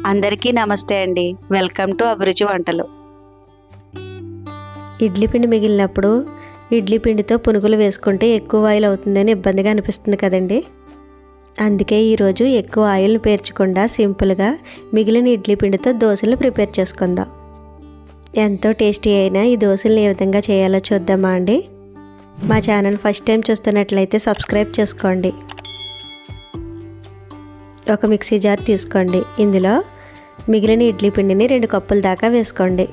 అందరికీ నమస్తే అండి. వెల్కమ్ టు అభిరుచి వంటలు. ఇడ్లీ పిండి మిగిలినప్పుడు ఇడ్లీ పిండితో పునుగులు వేసుకుంటే ఎక్కువ ఆయిల్ అవుతుందని ఇబ్బందిగా అనిపిస్తుంది కదండి. అందుకే ఈరోజు ఎక్కువ ఆయిల్ని పేర్చకుండా సింపుల్గా మిగిలిన ఇడ్లీ పిండితో దోశలను ప్రిపేర్ చేసుకుందాం. ఎంతో టేస్టీ అయినా ఈ దోశలను ఏ విధంగా చేయాలో చూద్దామా అండి. మా ఛానల్ ఫస్ట్ టైం చూస్తున్నట్లయితే సబ్స్క్రైబ్ చేసుకోండి. ఒక మిక్సీ జార్ తీసుకోండి. ఇందులో మిగిలిన ఇడ్లీ పిండిని 2 కప్పుల దాకా వేసుకోండి.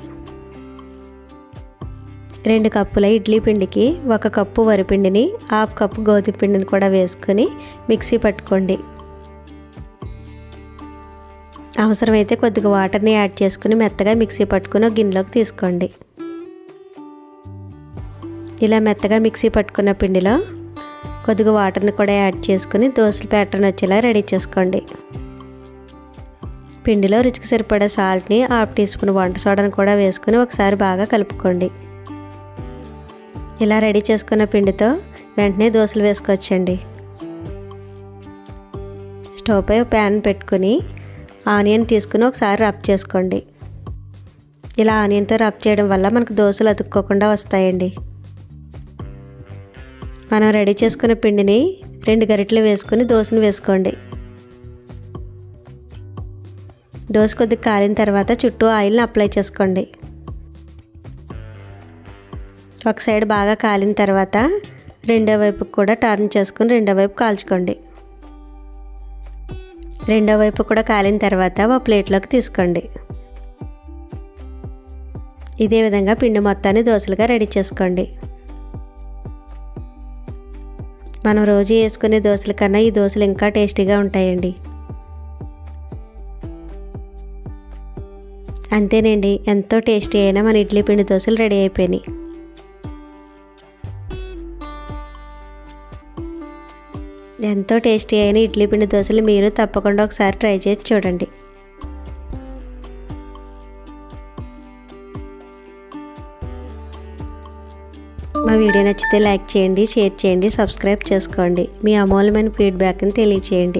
2 కప్పుల ఇడ్లీ పిండికి 1 కప్పు వరిపిండిని, 1/2 కప్పు గోధుమ పిండిని కూడా వేసుకొని మిక్సీ పట్టుకోండి. అవసరమైతే కొద్దిగా వాటర్ని యాడ్ చేసుకుని మెత్తగా మిక్సీ పట్టుకుని ఒక గిన్నెలోకి తీసుకోండి. ఇలా మెత్తగా మిక్సీ పట్టుకున్న పిండిలో కొద్దిగా వాటర్ని కూడా యాడ్ చేసుకుని దోశల ప్యాటర్న్ వచ్చేలా రెడీ చేసుకోండి. పిండిలో రుచికి సరిపడా సాల్ట్ని 1/2 టీ స్పూన్ వంట సోడాను కూడా వేసుకుని ఒకసారి బాగా కలుపుకోండి. ఇలా రెడీ చేసుకున్న పిండితో వెంటనే దోశలు వేసుకోవచ్చండి. స్టవ్ పై ప్యాన్ పెట్టుకుని ఆనియన్ తీసుకుని ఒకసారి రబ్ చేసుకోండి. ఇలా ఆనియన్తో రబ్ చేయడం వల్ల మనకు దోశలు అతుక్కోకుండా వస్తాయండి. మనం రెడీ చేసుకున్న పిండిని 2 గరిటెలు వేసుకుని దోశను వేసుకోండి. దోశ కొద్దిగా కాలిన తర్వాత చుట్టూ ఆయిల్ని అప్లై చేసుకోండి. ఒక సైడ్ బాగా కాలిన తర్వాత రెండో వైపుకి కూడా టర్న్ చేసుకుని రెండో వైపు కాల్చుకోండి. రెండో వైపు కూడా కాలిన తర్వాత ఒక ప్లేట్లోకి తీసుకోండి. ఇదే విధంగా పిండి మొత్తాన్ని దోశలుగా రెడీ చేసుకోండి. మనం రోజు వేసుకునే దోశల కన్నా ఈ దోశలు ఇంకా టేస్టీగా ఉంటాయండి. అంతేనండి, ఎంతో టేస్టీ అయినా మన ఇడ్లీ పిండి దోశలు రెడీ అయిపోయినాయి. ఎంతో టేస్టీ అయిన ఇడ్లీ పిండి దోశలు మీరు తప్పకుండా ఒకసారి ట్రై చేసి చూడండి. మా వీడియో నచ్చితే లైక్ చేయండి, షేర్ చేయండి, సబ్స్క్రైబ్ చేసుకోండి. మీ అమూల్యమైన ఫీడ్బ్యాక్ని తెలియచేయండి.